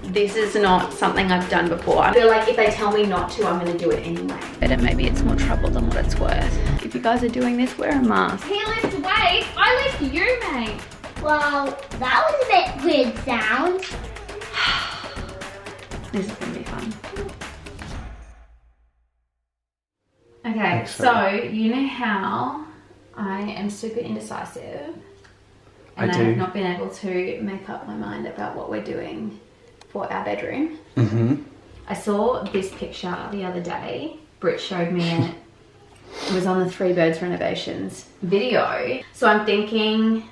this is not something I've done before. I feel like if they tell me not to, I'm gonna do it anyway. But maybe it's more trouble than what it's worth. If you guys are doing this, wear a mask. He lifts weights, I lift you, mate. Well, that was a bit weird sound. This is gonna be fun. Okay, so you know how I am super indecisive and I have not been able to make up my mind about what we're doing for our bedroom. I saw this picture the other day. Britt showed me it. It was on the Three Birds Renovations video. So I'm thinking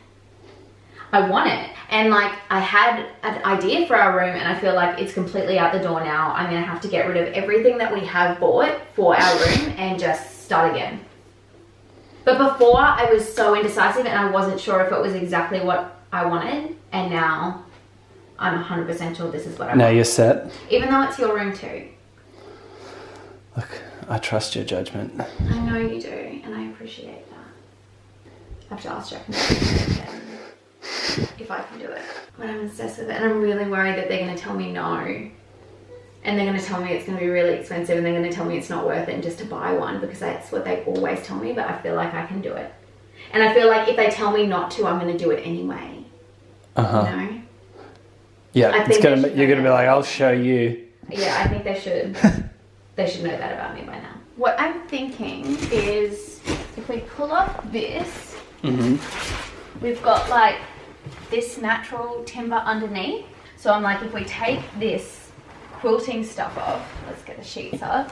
I want it. And like I had an idea for our room and I feel like it's completely out the door now. I'm gonna have to get rid of everything that we have bought for our room and just start again. But before I was so indecisive and I wasn't sure if it was exactly what I wanted, and now I'm 100% sure this is what I want. Now you're set? Even though it's your room too. Look, I trust your judgment. I know you do, and I appreciate that. I have to ask Jack again if I can do it. But I'm obsessed with it, and I'm really worried that they're going to tell me no. And they're going to tell me it's going to be really expensive, and they're going to tell me it's not worth it just to buy one, because that's what they always tell me, but I feel like I can do it. And I feel like if they tell me not to, I'm going to do it anyway. You know? Yeah, it's gonna, you're going to be like, I'll show you. Yeah, I think they should. They should know that about me by now. What I'm thinking is if we pull off this, we've got like this natural timber underneath. So I'm like, if we take this quilting stuff off, let's get the sheets up.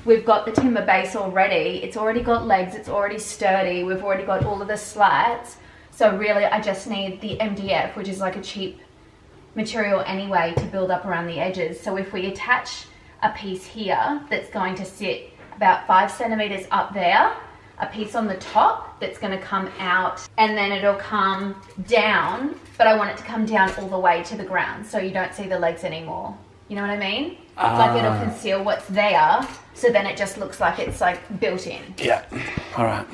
We've got the timber base already. It's already got legs, it's already sturdy. We've already got all of the slats. So really I just need the MDF, which is like a cheap material anyway to build up around the edges. So if we attach a piece here that's going to sit about 5 centimeters up there, a piece on the top that's going to come out, and then it'll come down, but I want it to come down all the way to the ground so you don't see the legs anymore. You know what I mean? Like it'll conceal what's there, so then it just looks like it's like built in. Yeah, all right.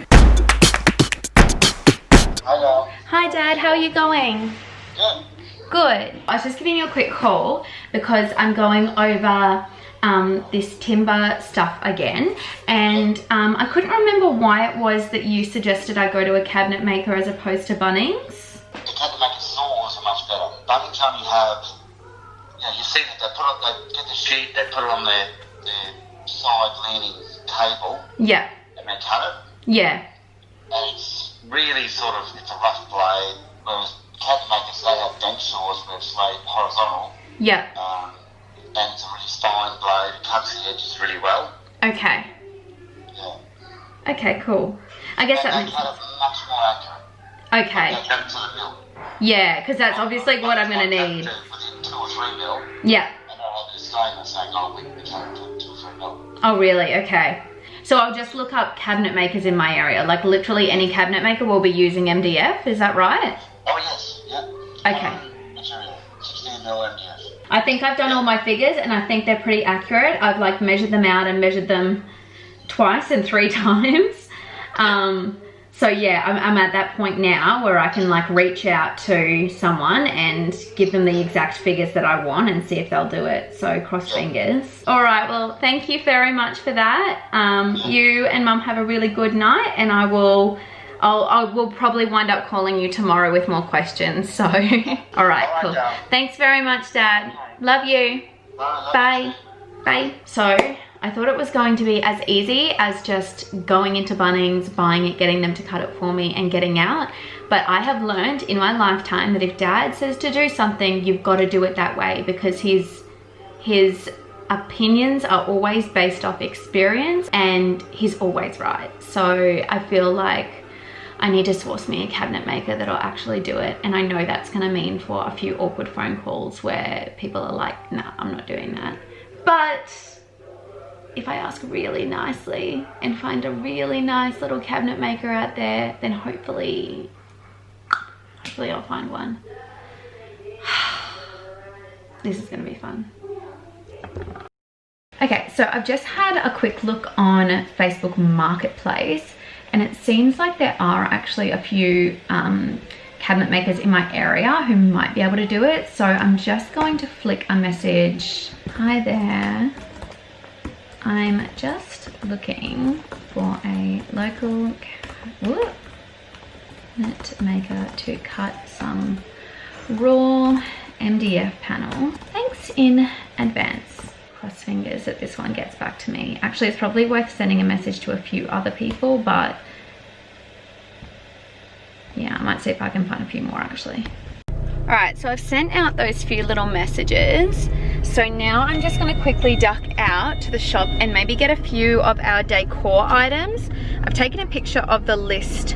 Hello. Hi Dad, how are you going? Good. Good. I was just giving you a quick call because I'm going over this timber stuff again, and I couldn't remember why it was that you suggested I go to a cabinet maker as opposed to Bunnings. The cabinet maker saws are much better. Bunnings only have, you know, you see that they get the sheet, they put it on their side leaning table. Yeah. And they cut it. Yeah. And it's really sort of, it's a rough blade, whereas cabinet makers, they have bench saws where it's laid horizontal. Yeah. And it's a really fine blade, it cuts the edges really well. Okay. Yeah. Okay, cool. I guess and that they makes cut it much more accurate. Okay. They cut it to the mill. Yeah, because that's obviously what I'm going to need. Within 2 or 3 mil. Yeah. And I'll have this guy saying, oh, we cut it to 2 or 3 mil. Oh, really? Okay. So I'll just look up cabinet makers in my area. Like literally any cabinet maker will be using MDF. Is that right? Oh, yes. Yeah. Okay. Material. 16 mil MDF. I think I've done all my figures and I think they're pretty accurate. I've like measured them out and measured them twice and 3 times. So yeah, I'm at that point now where I can like reach out to someone and give them the exact figures that I want and see if they'll do it. So cross fingers. All right, well, thank you very much for that. You and Mum have a really good night, and I will probably wind up calling you tomorrow with more questions. So, all right, cool. Thanks very much, Dad. Love you. Bye. Bye. So, I thought it was going to be as easy as just going into Bunnings, buying it, getting them to cut it for me and getting out. But I have learned in my lifetime that if Dad says to do something, you've got to do it that way, because his opinions are always based off experience and he's always right. So I feel like I need to source me a cabinet maker that'll actually do it. And I know that's going to mean for a few awkward phone calls where people are like, nah, I'm not doing that. But if I ask really nicely and find a really nice little cabinet maker out there, then hopefully I'll find one. This is gonna be fun. Okay, so I've just had a quick look on Facebook Marketplace, and it seems like there are actually a few cabinet makers in my area who might be able to do it. So I'm just going to flick a message. Hi there. I'm just looking for a local cabinet maker to cut some raw MDF panel. Thanks in advance. Cross fingers that this one gets back to me. Actually, it's probably worth sending a message to a few other people, but yeah, I might see if I can find a few more actually. All right, so I've sent out those few little messages. So now I'm just gonna quickly duck out to the shop and maybe get a few of our decor items. I've taken a picture of the list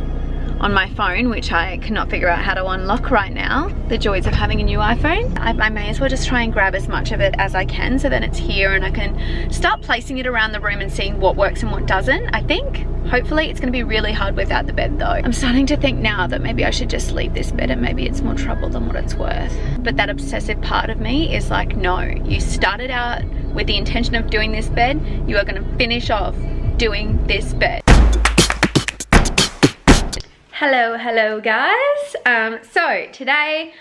on my phone, which I cannot figure out how to unlock right now. The joys of having a new iPhone. I may as well just try and grab as much of it as I can so that it's here and I can start placing it around the room and seeing what works and what doesn't, I think. Hopefully it's gonna be really hard without the bed though. I'm starting to think now that maybe I should just leave this bed and maybe it's more trouble than what it's worth. But that obsessive part of me is like, no, you started out with the intention of doing this bed, you are gonna finish off doing this bed. Hello guys. So today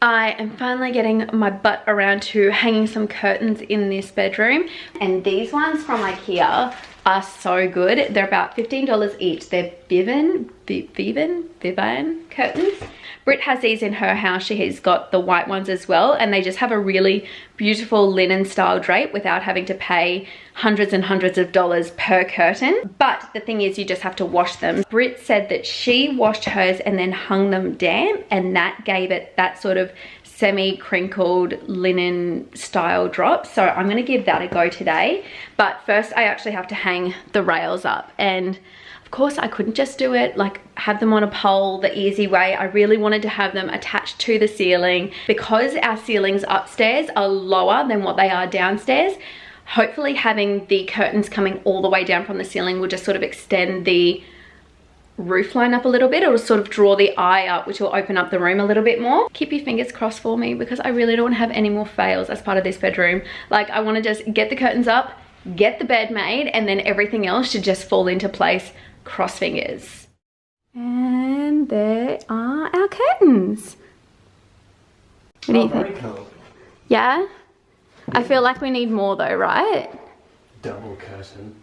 I am finally getting my butt around to hanging some curtains in this bedroom, and these ones from IKEA are so good. They're about $15 each. They're Vivian curtains. Britt has these in her house. She has got the white ones as well, and they just have a really beautiful linen style drape without having to pay hundreds and hundreds of dollars per curtain. But the thing is, you just have to wash them. Britt said that she washed hers and then hung them damp, and that gave it that sort of semi-crinkled linen style drop. So I'm gonna give that a go today. But first I actually have to hang the rails up, and of course I couldn't just do it like have them on a pole the easy way. I really wanted to have them attached to the ceiling because our ceilings upstairs are lower than what they are downstairs. Hopefully having the curtains coming all the way down from the ceiling will just sort of extend the roof line up a little bit. It'll sort of draw the eye up, which will open up the room a little bit more. Keep your fingers crossed for me because I really don't want to have any more fails as part of this bedroom. Like, I want to just get the curtains up, get the bed made, and then everything else should just fall into place. Cross fingers. And there are our curtains. What do you think? Very cool. Yeah? I feel like we need more though, right? Double curtain.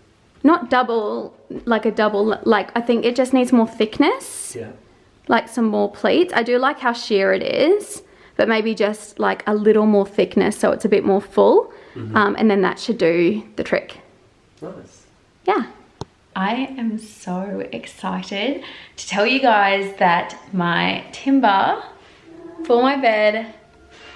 Not double, like a double, like I think it just needs more thickness. Yeah. Like some more pleats. I do like how sheer it is, but maybe just like a little more thickness so it's a bit more full. And then that should do the trick. Nice. Yeah. I am so excited to tell you guys that my timber for my bed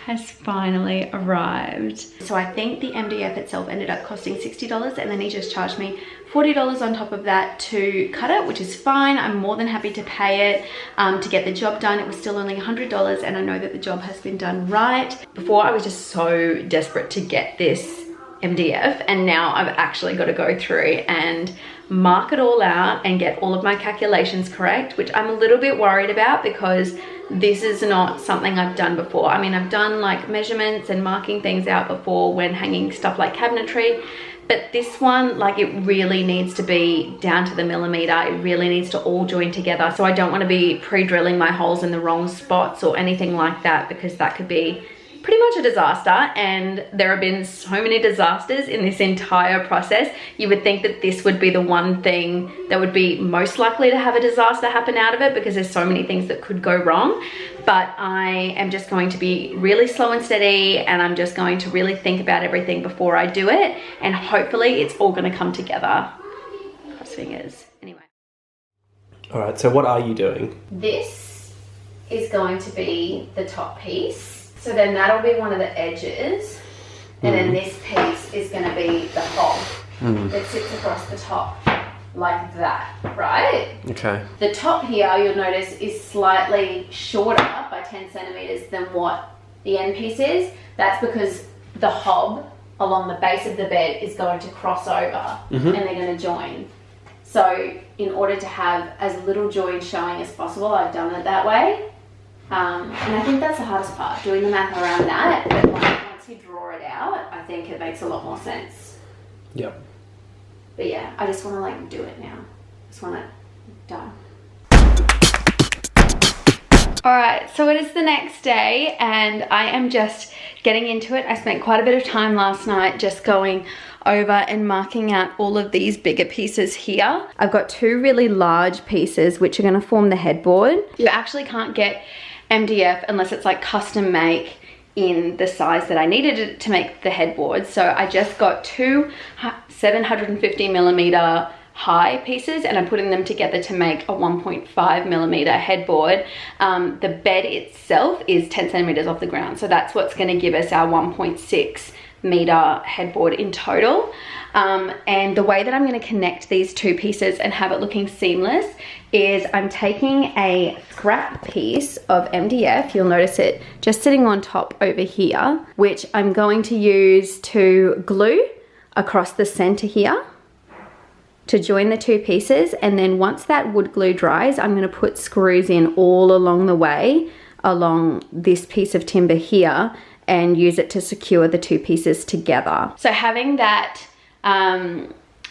has finally arrived. So I think the MDF itself ended up costing $60, and then he just charged me $40 on top of that to cut it, which is fine. I'm more than happy to pay it to get the job done. It was still only $100, and I know that the job has been done right. Before I was just so desperate to get this MDF, and now I've actually got to go through and mark it all out and get all of my calculations correct, which I'm a little bit worried about because this is not something I've done before. I mean, I've done like measurements and marking things out before when hanging stuff like cabinetry, but this one, like, it really needs to be down to the millimeter. It really needs to all join together. So I don't want to be pre-drilling my holes in the wrong spots or anything like that, because that could be pretty much a disaster, and there have been so many disasters in this entire process. You would think that this would be the one thing that would be most likely to have a disaster happen out of it, because there's so many things that could go wrong. But I am just going to be really slow and steady, and I'm just going to really think about everything before I do it, and hopefully it's all going to come together. Cross fingers. Anyway. All right, so what are you doing? This is going to be the top piece. So then that'll be one of the edges, and then this piece is going to be the hole that sits across the top like that, right? Okay. The top here, you'll notice, is slightly shorter by 10 centimeters than what the end piece is. That's because the hob along the base of the bed is going to cross over and they're going to join. So in order to have as little join showing as possible, I've done it that way. And I think that's the hardest part, doing the math around that. But like, once you draw it out, I think it makes a lot more sense. Yep. But yeah, I just want to like do it now. I just want it done. All right, so it is the next day and I am just getting into it. I spent quite a bit of time last night just going over and marking out all of these bigger pieces here. I've got two really large pieces which are gonna form the headboard. You actually can't get MDF unless it's like custom make in the size that I needed it to make the headboard. So I just got two 750mm high pieces and I'm putting them together to make a 1.5mm headboard. The bed itself is 10 centimeters off the ground, so that's what's going to give us our 1.6 meter headboard in total. And the way that I'm going to connect these two pieces and have it looking seamless is I'm taking a scrap piece of MDF, you'll notice it just sitting on top over here, which I'm going to use to glue across the center here to join the two pieces. And then once that wood glue dries, I'm going to put screws in all along the way along this piece of timber here and use it to secure the two pieces together. So having that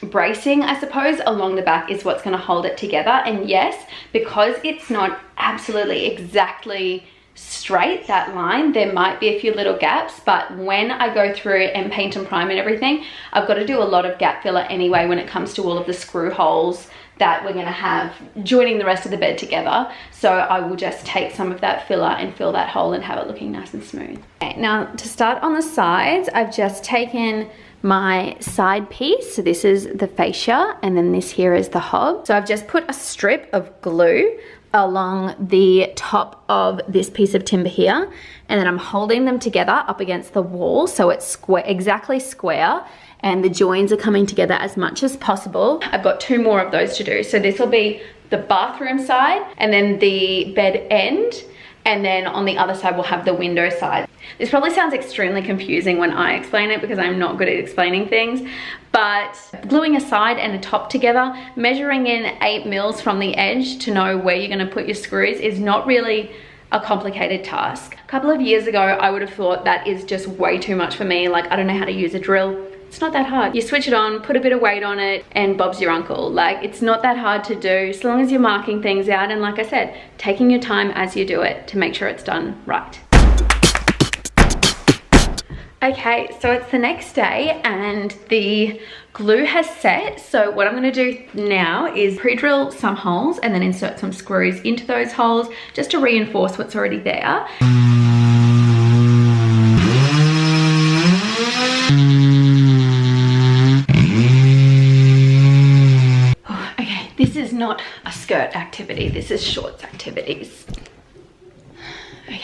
bracing, I suppose, along the back is what's going to hold it together. And yes, because it's not absolutely exactly straight, that line, there might be a few little gaps, but when I go through and paint and prime and everything, I've got to do a lot of gap filler anyway when it comes to all of the screw holes that we're going to have joining the rest of the bed together. So I will just take some of that filler and fill that hole and have it looking nice and smooth. Okay, now to start on the sides, I've just taken my side piece. So this is the fascia and then this here is the hob. So I've just put a strip of glue along the top of this piece of timber here, and then I'm holding them together up against the wall so it's square, exactly square, and the joins are coming together as much as possible. I've got two more of those to do. So this will be the bathroom side and then the bed end, and then on the other side we'll have the window side. This probably sounds extremely confusing when I explain it because I'm not good at explaining things, but gluing a side and a top together, measuring in 8 mils from the edge to know where you're going to put your screws is not really a complicated task. A couple of years ago, I would have thought that is just way too much for me. Like, I don't know how to use a drill. It's not that hard. You switch it on, put a bit of weight on it, and Bob's your uncle. Like, it's not that hard to do as long as you're marking things out and, like I said, taking your time as you do it to make sure it's done right. Okay, so it's the next day and the glue has set. So what I'm going to do now is pre-drill some holes and then insert some screws into those holes just to reinforce what's already there. Oh, okay, this is not a skirt activity, this is shorts activities. Okay.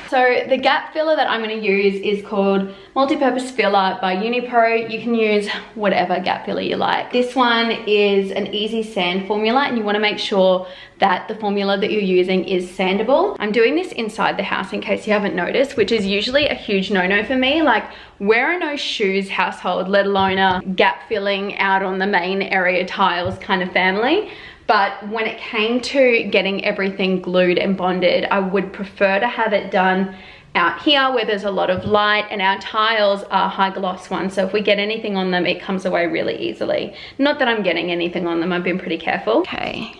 So the gap filler that I'm going to use is called Multi-Purpose Filler by Unipro. You can use whatever gap filler you like. This one is an easy sand formula and you want to make sure that the formula that you're using is sandable. I'm doing this inside the house in case you haven't noticed, which is usually a huge no-no for me. Like, we're a no shoes household, let alone a gap filling out on the main area tiles kind of family. But when it came to getting everything glued and bonded, I would prefer to have it done out here where there's a lot of light, and our tiles are high gloss ones. So if we get anything on them, it comes away really easily. Not that I'm getting anything on them, I've been pretty careful. Okay,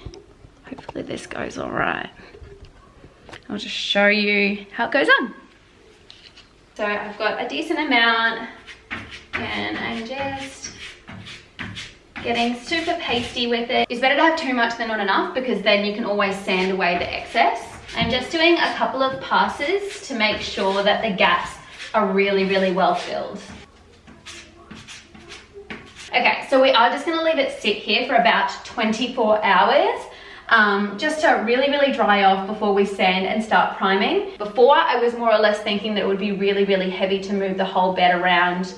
hopefully this goes all right. I'll just show you how it goes on. So I've got a decent amount and I'm just getting super pasty with it. It's better to have too much than not enough because then you can always sand away the excess. I'm just doing a couple of passes to make sure that the gaps are really, really well filled. Okay, so we are just gonna leave it sit here for about 24 hours. Just to really, really dry off before we sand and start priming. Before, I was more or less thinking that it would be really, really heavy to move the whole bed around,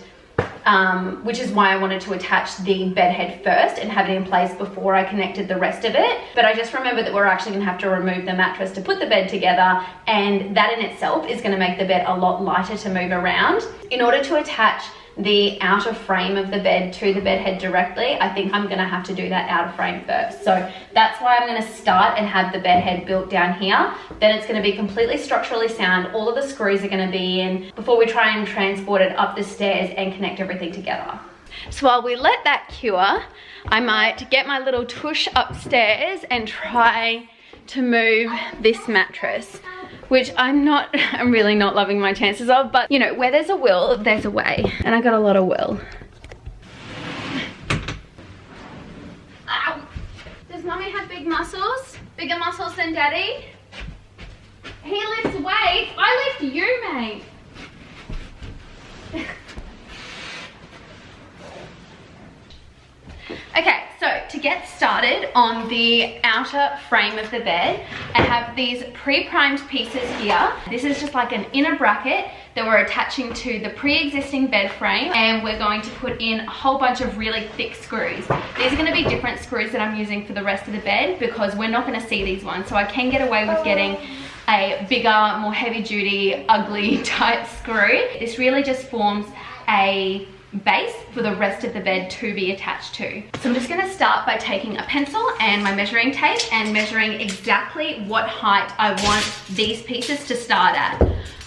which is why I wanted to attach the bed head first and have it in place before I connected the rest of it. But I just remembered that we're actually gonna have to remove the mattress to put the bed together, and that in itself is gonna make the bed a lot lighter to move around. In order to attach the outer frame of the bed to the bed head directly, I think I'm gonna have to do that outer frame first. So that's why I'm gonna start and have the bed head built down here. Then it's gonna be completely structurally sound. All of the screws are gonna be in before we try and transport it up the stairs and connect everything together. So while we let that cure, I might get my little tush upstairs and try to move this mattress, which I'm really not loving my chances of, but you know, where there's a will, there's a way. And I got a lot of will. Ow. Does mommy have big muscles? Bigger muscles than daddy? He lifts weights. I lift you, mate. Okay, so to get started on the outer frame of the bed, I have these pre-primed pieces here. This is just like an inner bracket that we're attaching to the pre-existing bed frame, and we're going to put in a whole bunch of really thick screws. These are going to be different screws that I'm using for the rest of the bed because we're not going to see these ones, so I can get away with getting a bigger, more heavy-duty, ugly type screw. This really just forms a base for the rest of the bed to be attached to. So I'm just going to start by taking a pencil and my measuring tape and measuring exactly what height I want these pieces to start at.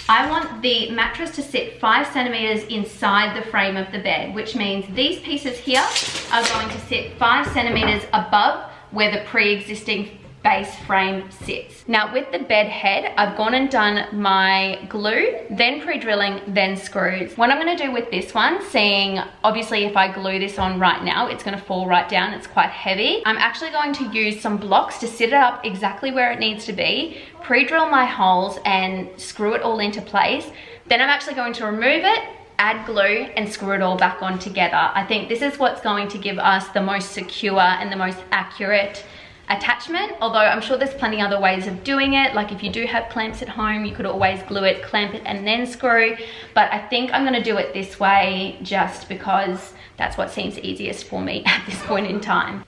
I want the mattress to sit 5 centimeters inside the frame of the bed, which means these pieces here are going to sit 5 centimeters above where the pre-existing base frame sits. Now with the bed head, I've gone and done my glue, then pre-drilling, then screws. What I'm gonna do with this one, seeing obviously if I glue this on right now, it's gonna fall right down, it's quite heavy. I'm actually going to use some blocks to sit it up exactly where it needs to be, pre-drill my holes and screw it all into place. Then I'm actually going to remove it, add glue and screw it all back on together. I think this is what's going to give us the most secure and the most accurate attachment, although I'm sure there's plenty other ways of doing it. Like if you do have clamps at home, you could always glue it, clamp it and then screw, but I think I'm going to do it this way just because that's what seems easiest for me at this point in time.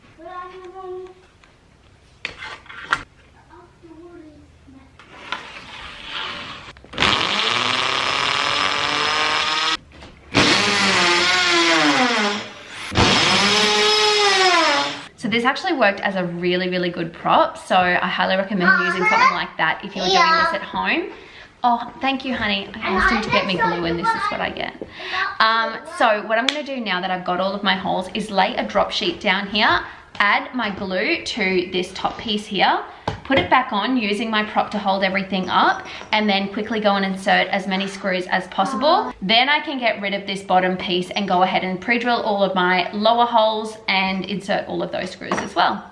So this actually worked as a really, really good prop. So I highly recommend using something like that if you're doing this at home. Oh, thank you, honey. I asked him to get me glue and this is what I get. So what I'm gonna do now that I've got all of my holes is lay a drop sheet down here, add my glue to this top piece here, put it back on using my prop to hold everything up, and then quickly go and insert as many screws as possible. Then I can get rid of this bottom piece and go ahead and pre-drill all of my lower holes and insert all of those screws as well.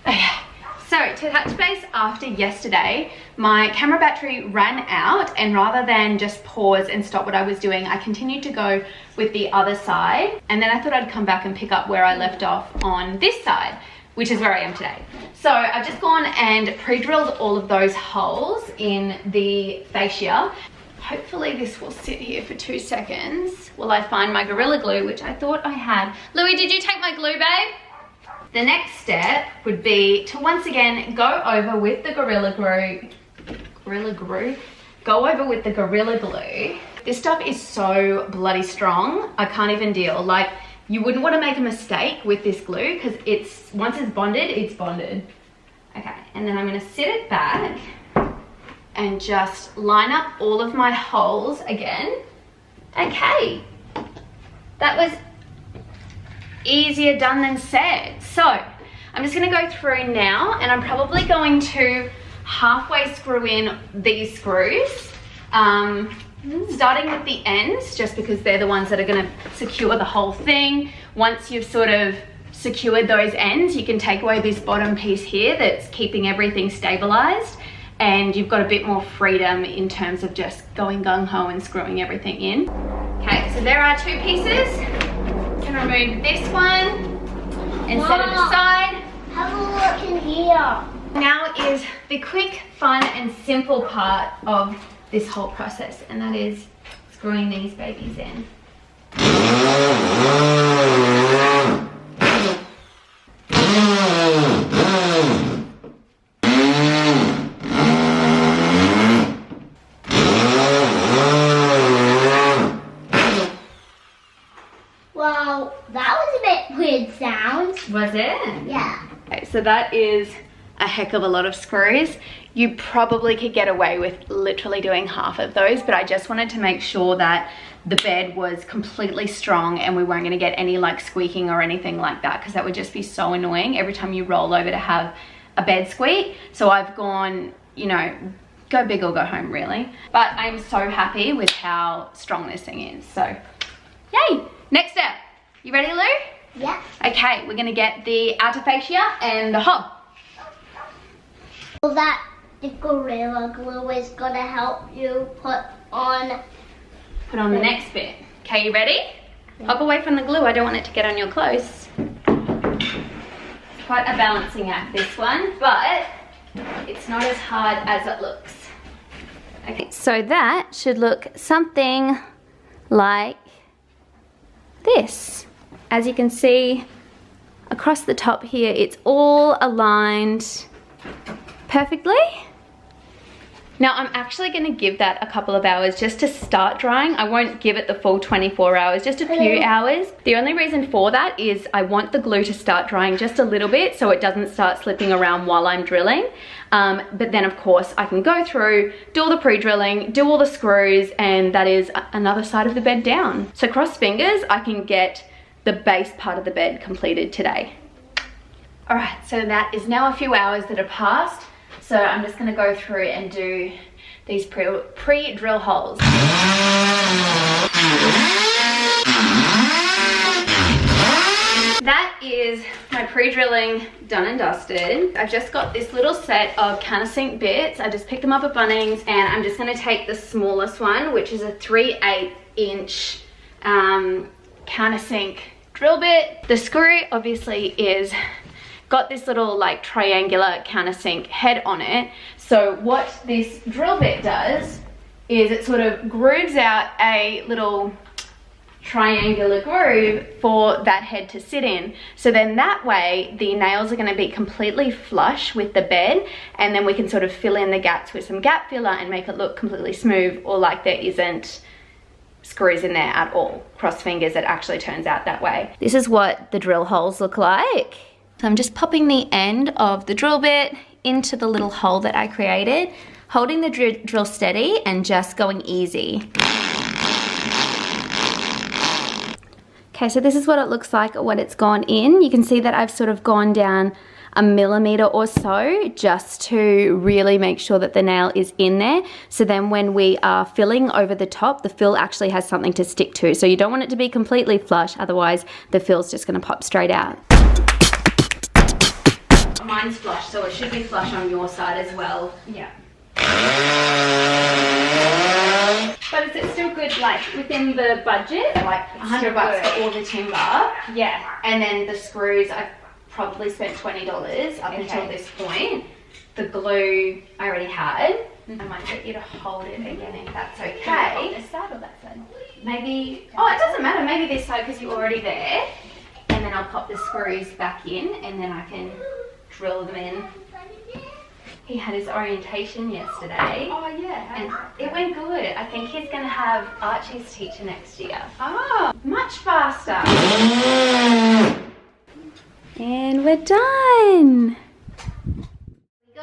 Okay. So to touch base after yesterday, my camera battery ran out, and rather than just pause and stop what I was doing, I continued to go with the other side, and then I thought I'd come back and pick up where I left off on this side, which is where I am today. So I've just gone and pre-drilled all of those holes in the fascia. Hopefully this will sit here for 2 seconds while I find my Gorilla Glue, which I thought I had. Louie, did you take my glue, babe? The next step would be to once again go over with the Gorilla Glue. Go over with the Gorilla Glue. This stuff is so bloody strong, I can't even deal. Like, you wouldn't want to make a mistake with this glue because once it's bonded, it's bonded. Okay, and then I'm going to sit it back and just line up all of my holes again. Okay, that was easier done than said. So I'm just going to go through now, and I'm probably going to halfway screw in these screws, starting with the ends, just because they're the ones that are going to secure the whole thing. Once you've sort of secured those ends, you can take away this bottom piece here that's keeping everything stabilized, and you've got a bit more freedom in terms of just going gung-ho and screwing everything in. Okay, so there are 2 pieces. I'm gonna remove this one and set it aside. Have a look in here. Now is the quick, fun and simple part of this whole process, and that is screwing these babies in. Was it? Yeah. Okay, so that is a heck of a lot of screws. You probably could get away with literally doing half of those, but I just wanted to make sure that the bed was completely strong and we weren't going to get any like squeaking or anything like that, because that would just be so annoying every time you roll over to have a bed squeak. So I've gone, you know, go big or go home really. But I'm so happy with how strong this thing is. So yay! Next step. You ready, Lou? Yeah. Okay, we're gonna get the outer fascia and the hob. So that the Gorilla Glue is gonna help you put on The next bit. Okay, you ready? Hop away from the glue, I don't want it to get on your clothes. Quite a balancing act, this one, but it's not as hard as it looks. Okay, so that should look something like this. As you can see across the top here, it's all aligned perfectly. Now I'm actually going to give that a couple of hours just to start drying. I won't give it the full 24 hours, just a few hours. The only reason for that is I want the glue to start drying just a little bit so it doesn't start slipping around while I'm drilling. But then of course I can go through, do all the pre-drilling, do all the screws, and that is another side of the bed down. So cross fingers, I can get the base part of the bed completed today. All right, so that is now a few hours that have passed. So I'm just gonna go through and do these pre-drill holes. That is my pre-drilling done and dusted. I've just got this little set of countersink bits. I just picked them up at Bunnings, and I'm just gonna take the smallest one, which is a 3/8 inch countersink drill bit. The screw obviously is got this little like triangular countersink head on it. So what this drill bit does is it sort of grooves out a little triangular groove for that head to sit in. So then that way the nails are going to be completely flush with the bed, and then we can sort of fill in the gaps with some gap filler and make it look completely smooth, or like there isn't screws in there at all. Cross fingers, it actually turns out that way. This is what the drill holes look like. So I'm just popping the end of the drill bit into the little hole that I created, holding the drill steady and just going easy. Okay, so this is what it looks like when it's gone in. You can see that I've sort of gone down a millimeter or so just to really make sure that the nail is in there. So then when we are filling over the top, the fill actually has something to stick to. So you don't want it to be completely flush, otherwise the fill's just gonna pop straight out. Mine's flush, so it should be flush on your side as well. Yeah. But is it still good, like within the budget? Like $100 for all the timber. Yeah. And then the screws, I probably spent $20 up until this point. The glue I already had. I might get you to hold it again if that's okay. This side or that side? Maybe, oh, it doesn't matter. Maybe this side because you're already there. And then I'll pop the screws back in, and then I can drill them in. He had his orientation yesterday. Oh yeah. And it went good. I think he's going to have Archie's teacher next year. Oh, much faster. And we're done. Go.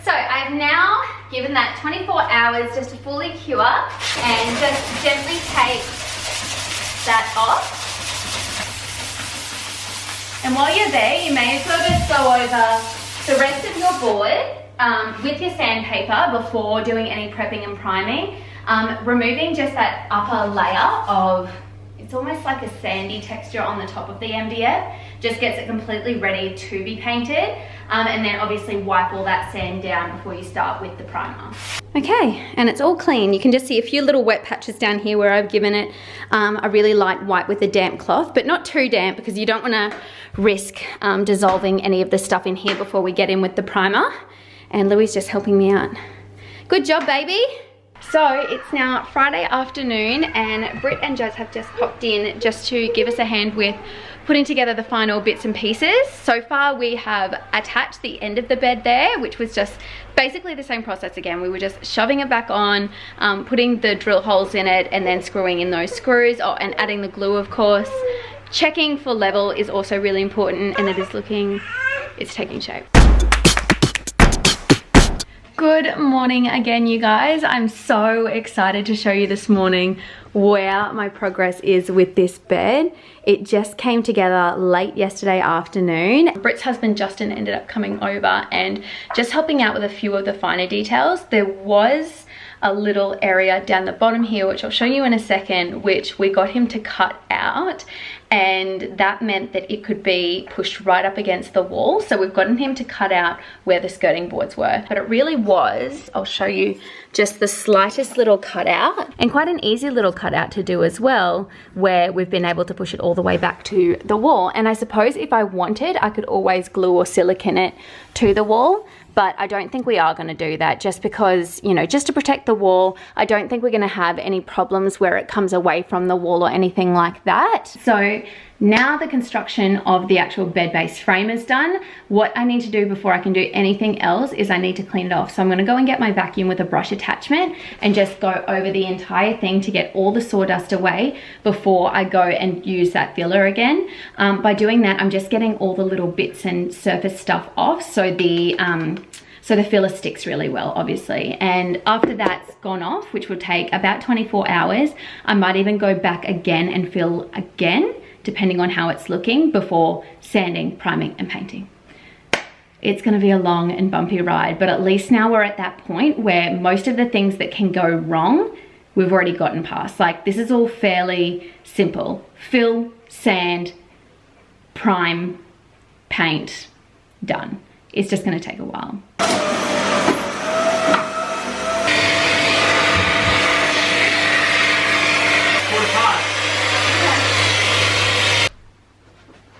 So I've now given that 24 hours just to fully cure, and just gently take that off. And while you're there, you may as well just go over the rest of your board with your sandpaper before doing any prepping and priming, removing just that upper layer of, it's almost like a sandy texture on the top of the MDF, just gets it completely ready to be painted, and then obviously wipe all that sand down before you start with the primer. Okay, and it's all clean. You can just see a few little wet patches down here where I've given it a really light wipe with a damp cloth, but not too damp because you don't want to risk dissolving any of the stuff in here before we get in with the primer. And Louie's just helping me out. Good job, baby. So it's now Friday afternoon, and Britt and Jazz have just popped in just to give us a hand with putting together the final bits and pieces. So far we have attached the end of the bed there, which was just basically the same process again. We were just shoving it back on, putting the drill holes in it, and then screwing in those screws, and adding the glue of course, Checking for level is also really important, and it's taking shape. Good morning again, you guys. I'm so excited to show you this morning where my progress is with this bed. It just came together late yesterday afternoon. Britt's husband Justin ended up coming over and just helping out with a few of the finer details. There was a little area down the bottom here, which I'll show you in a second, which we got him to cut out, and that meant that it could be pushed right up against the wall. So we've gotten him to cut out where the skirting boards were, but it really was, I'll show you, just the slightest little cutout, and quite an easy little cutout to do as well, where we've been able to push it all the way back to the wall. And I suppose if I wanted, I could always glue or silicone it to the wall, but I don't think we are going to do that, just because, you know, just to protect the wall. I don't think we're going to have any problems where it comes away from the wall or anything like that. So now the construction of the actual bed base frame is done. What I need to do before I can do anything else is I need to clean it off. So I'm going to go and get my vacuum with a brush attachment and just go over the entire thing to get all the sawdust away before I go and use that filler again. By doing that, I'm just getting all the little bits and surface stuff off, so the filler sticks really well, obviously. And after that's gone off, which will take about 24 hours, I might even go back again and fill again, depending on how it's looking, before sanding, priming, and painting. It's gonna be a long and bumpy ride, but at least now we're at that point where most of the things that can go wrong, we've already gotten past. Like, this is all fairly simple. Fill, sand, prime, paint, done. It's just gonna take a while.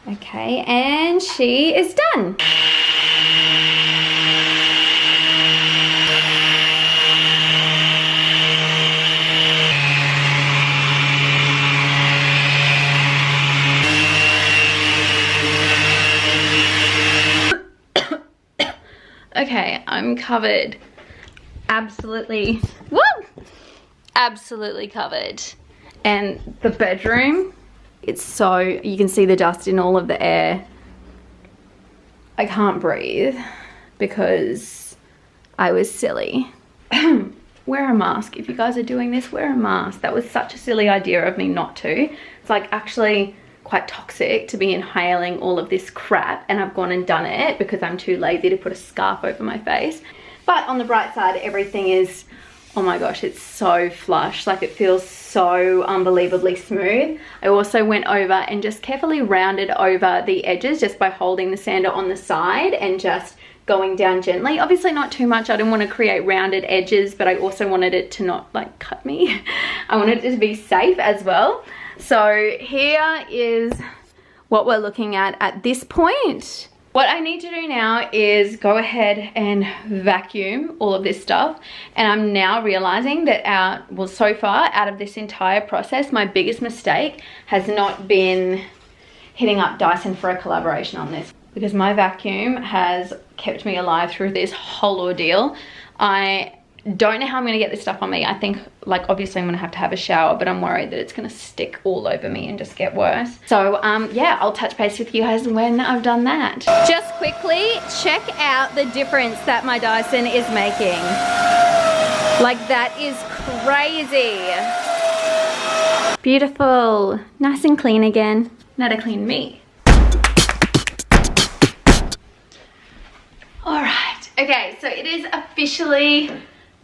Okay, and she is done. Okay, I'm covered. Absolutely, woo! Absolutely covered. And the bedroom, it's so, you can see the dust in all of the air. I can't breathe because I was silly. Wear a mask. If you guys are doing this, wear a mask. That was such a silly idea of me not to. It's like actually quite toxic to be inhaling all of this crap, and I've gone and done it because I'm too lazy to put a scarf over my face. But on the bright side, everything is, oh my gosh, it's so flush. Like, it feels so unbelievably smooth. I also went over and just carefully rounded over the edges just by holding the sander on the side and just going down gently. Obviously not too much. I didn't want to create rounded edges, but I also wanted it to not like cut me. I wanted it to be safe as well. So here is what we're looking at this point. What I need to do now is go ahead and vacuum all of this stuff. And I'm now realizing that so far out of this entire process, my biggest mistake has not been hitting up Dyson for a collaboration on this, because my vacuum has kept me alive through this whole ordeal. I don't know how I'm gonna get this stuff on me. I think, like, obviously I'm gonna have to have a shower, but I'm worried that it's gonna stick all over me and just get worse. So yeah, I'll touch base with you guys when I've done that. Just quickly check out the difference that my Dyson is making. Like, that is crazy. Beautiful, nice and clean again. Now to clean me. All right, okay, so it is officially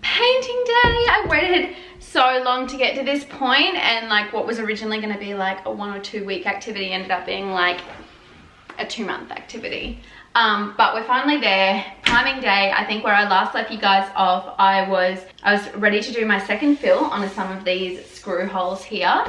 painting day. I waited so long to get to this point, and like what was originally going to be like a 1 or 2 week activity ended up being like a 2-month activity. But we're finally there. Priming day. I think where I last left you guys off, I was ready to do my second fill on some of these screw holes here,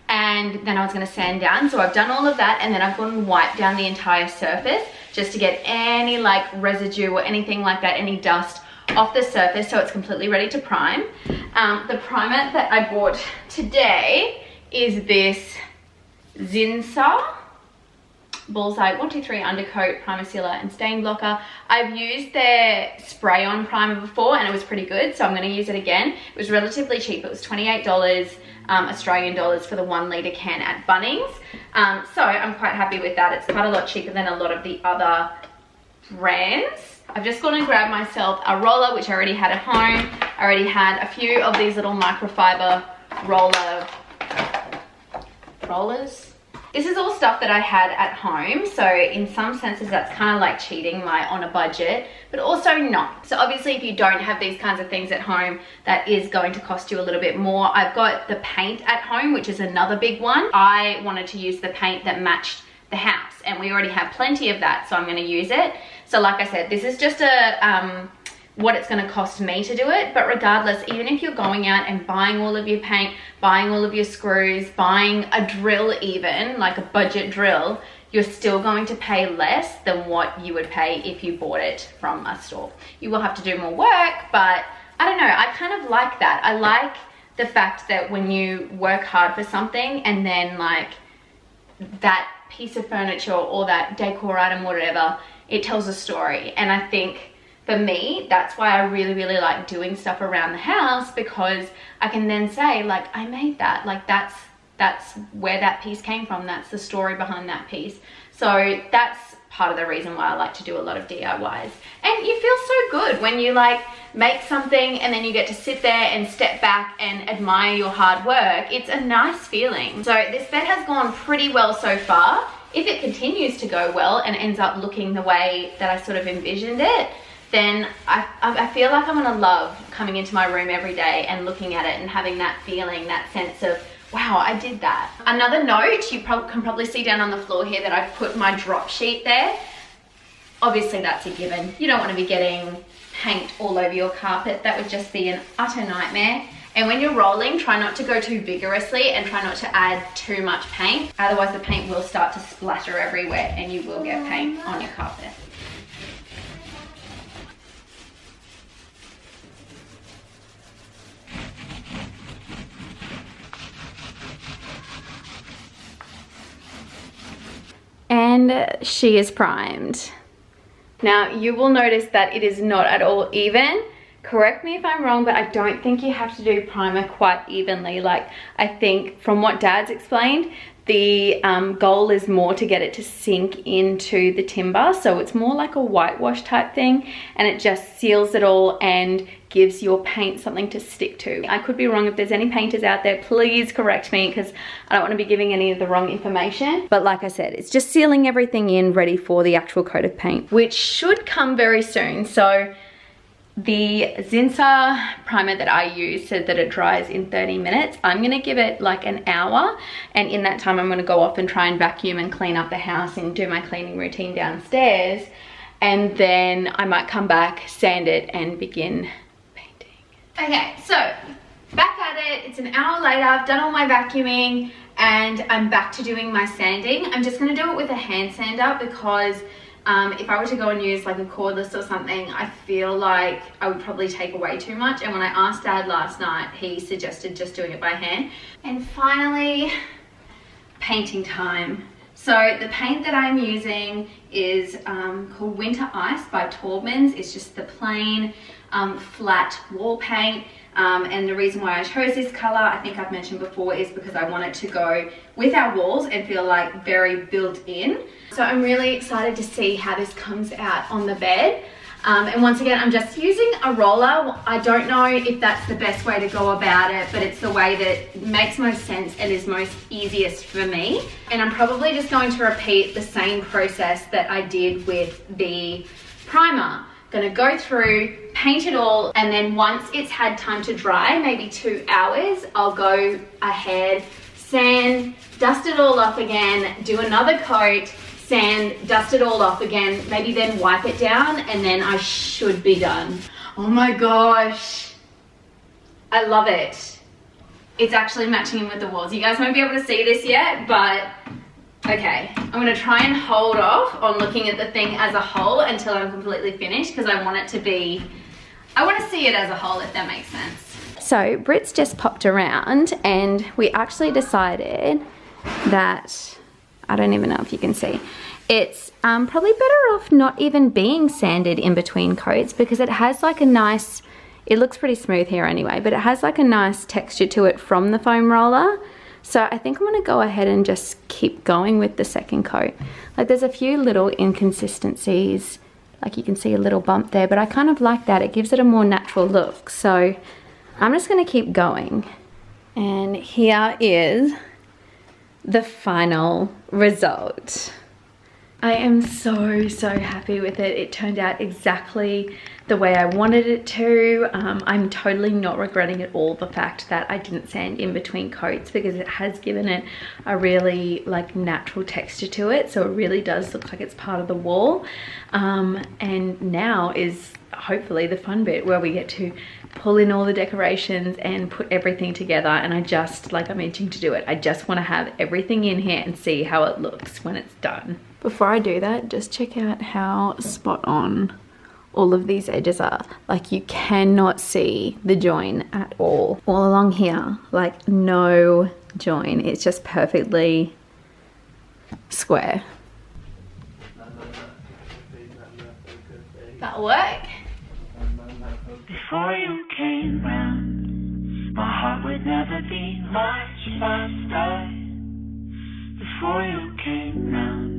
and then I was going to sand down. So I've done all of that, and then I've gone and wiped down the entire surface just to get any like residue or anything like that, any dust off the surface, so it's completely ready to prime. The primer that I bought today is this Zinsa Bullseye 123 undercoat, primer sealer and stain blocker. I've used their spray on primer before and it was pretty good, so I'm going to use it again. It was relatively cheap. It was $28 Australian dollars for the 1 litre can at Bunnings. So I'm quite happy with that. It's quite a lot cheaper than a lot of the other brands. I've just gone and grabbed myself a roller, which I already had at home. I already had a few of these little microfiber rollers. This is all stuff that I had at home, so in some senses that's kind of like cheating on a budget, but also not. So obviously if you don't have these kinds of things at home, that is going to cost you a little bit more. I've got the paint at home, which is another big one. I wanted to use the paint that matched the house and we already have plenty of that, so I'm going to use it. So like I said, this is just what it's going to cost me to do it, but regardless, even if you're going out and buying all of your paint, buying all of your screws, buying a drill, even like a budget drill, you're still going to pay less than what you would pay if you bought it from a store. You will have to do more work, but I don't know, I kind of like that. I like the fact that when you work hard for something and then like that piece of furniture or that decor item, whatever, it tells a story. And I think for me, that's why I really, really like doing stuff around the house, because I can then say like, I made that, like that's where that piece came from. That's the story behind that piece. So that's part of the reason why I like to do a lot of DIYs. And you feel so good when you like make something and then you get to sit there and step back and admire your hard work. It's a nice feeling. So this bed has gone pretty well so far. If it continues to go well and ends up looking the way that I sort of envisioned it, then I feel like I'm gonna love coming into my room every day and looking at it and having that feeling, that sense of, wow, I did that. Another note, you can probably see down on the floor here that I've put my drop sheet there. Obviously that's a given. You don't want to be getting paint all over your carpet. That would just be an utter nightmare. And when you're rolling, try not to go too vigorously and try not to add too much paint. Otherwise the paint will start to splatter everywhere and you will get paint on your carpet. And she is primed. Now you will notice that it is not at all even. Correct me if I'm wrong, but I don't think you have to do primer quite evenly. Like I think from what Dad's explained, the goal is more to get it to sink into the timber. So it's more like a whitewash type thing and it just seals it all and gives your paint something to stick to. I could be wrong. If there's any painters out there, please correct me because I don't want to be giving any of the wrong information. But like I said, it's just sealing everything in ready for the actual coat of paint, which should come very soon. So the Zinsser primer that I use said that it dries in 30 minutes. I'm gonna give it like an hour, and in that time I'm gonna go off and try and vacuum and clean up the house and do my cleaning routine downstairs, and then I might come back, sand it and begin painting. Okay, so back at it. It's an hour later. I've done all my vacuuming and I'm back to doing my sanding. I'm just gonna do it with a hand sander because if I were to go and use like a cordless or something, I feel like I would probably take away too much. And when I asked Dad last night, he suggested just doing it by hand. And finally, painting time. So the paint that I'm using is called Winter Ice by Taubmans. It's just the plain flat wall paint. And the reason why I chose this color, I think I've mentioned before, is because I want it to go with our walls and feel like very built in. So I'm really excited to see how this comes out on the bed. And once again, I'm just using a roller. I don't know if that's the best way to go about it, but it's the way that makes most sense and is most easiest for me. And I'm probably just going to repeat the same process that I did with the primer. Gonna go through, paint it all, and then once it's had time to dry, maybe 2 hours, I'll go ahead, sand, dust it all off again, do another coat, sand, dust it all off again, maybe then wipe it down, and then I should be done. Oh my gosh, I love it. It's actually matching in with the walls. You guys won't be able to see this yet, but okay, I'm gonna try and hold off on looking at the thing as a whole until I'm completely finished, because I want it to be, I want to see it as a whole, if that makes sense. So Brit's just popped around and we actually decided that, I don't even know if you can see, it's probably better off not even being sanded in between coats, because it has like a nice, it looks pretty smooth here anyway, but it has like a nice texture to it from the foam roller. So I think I'm gonna go ahead and just keep going with the second coat. Like there's a few little inconsistencies, like you can see a little bump there, but I kind of like that. It gives it a more natural look. So I'm just gonna keep going. And here is the final result. I am so happy with it. It turned out exactly the way I wanted it to. I'm totally not regretting at all the fact that I didn't sand in between coats, because it has given it a really like natural texture to it. So it really does look like it's part of the wall. And now is hopefully the fun bit where we get to pull in all the decorations and put everything together. And I just, like I'm itching to do it. I just want to have everything in here and see how it looks when it's done. Before I do that, just check out how spot on all of these edges are. Like you cannot see the join at all. All along here, like no join. It's just perfectly square. That'll work. Before you came round, my heart would never beat much faster. Before you came round,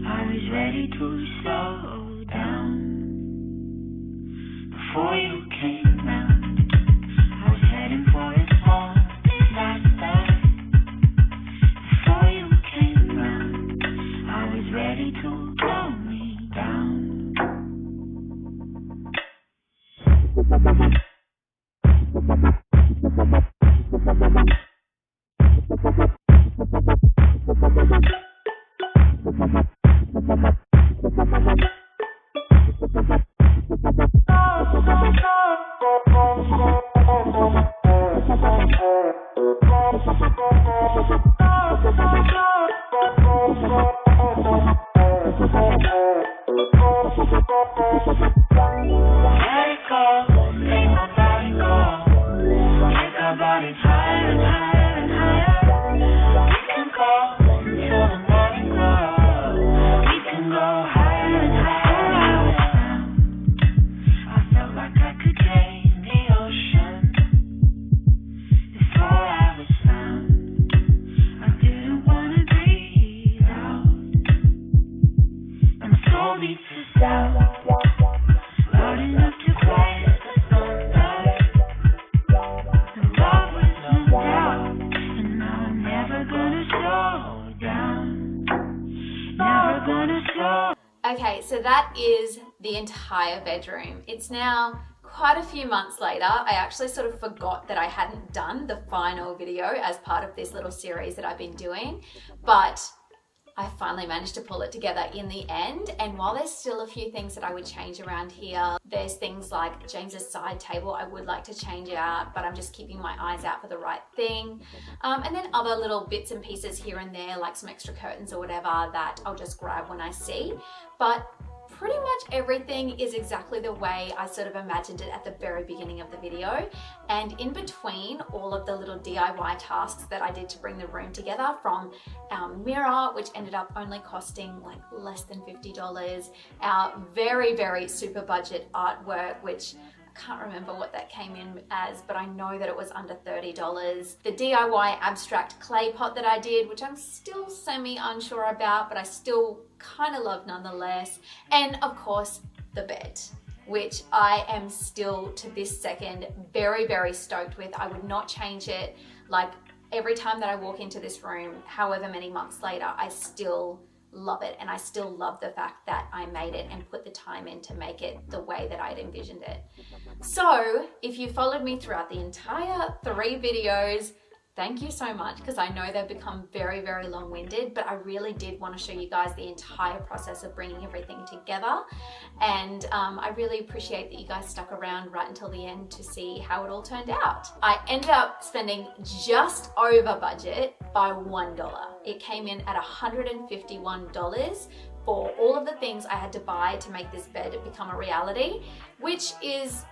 I was ready to slow down. Before you came round, I was heading for a small disaster. Before you came round, I was ready to blow me down. Okay, so that is the entire bedroom. It's now quite a few months later. I actually sort of forgot that I hadn't done the final video as part of this little series that I've been doing, but I finally managed to pull it together in the end. And while there's still a few things that I would change around here, there's things like James's side table I would like to change out, but I'm just keeping my eyes out for the right thing. And then other little bits and pieces here and there, like some extra curtains or whatever that I'll just grab when I see. But pretty much everything is exactly the way I sort of imagined it at the very beginning of the video. And in between all of the little DIY tasks that I did to bring the room together, from our mirror, which ended up only costing like less than $50, our very super budget artwork, which I can't remember what that came in as, but I know that it was under $30. The DIY abstract clay pot that I did, which I'm still semi-unsure about, but I still kind of love nonetheless. And of course, the bed, which I am still to this second very stoked with. I would not change it. Like every time that I walk into this room, however many months later, I still love it, and I still love the fact that I made it and put the time in to make it the way that I'd envisioned it. So if you followed me throughout the entire 3 videos, thank you so much, because I know they've become very long-winded, but I really did want to show you guys the entire process of bringing everything together. And I really appreciate that you guys stuck around right until the end to see how it all turned out. I ended up spending just over budget by $1. It came in at $151 for all of the things I had to buy to make this bed become a reality, which is,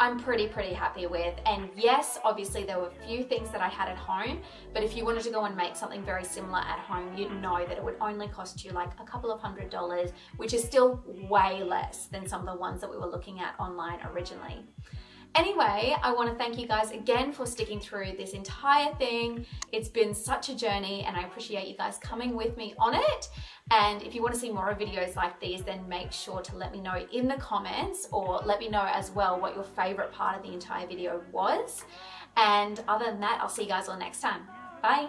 I'm pretty happy with. And yes, obviously there were a few things that I had at home, but if you wanted to go and make something very similar at home, you'd know that it would only cost you like a couple of $100s, which is still way less than some of the ones that we were looking at online originally. Anyway, I want to thank you guys again for sticking through this entire thing. It's been such a journey and I appreciate you guys coming with me on it. And if you want to see more videos like these, then make sure to let me know in the comments, or let me know as well what your favorite part of the entire video was. And other than that, I'll see you guys all next time. Bye.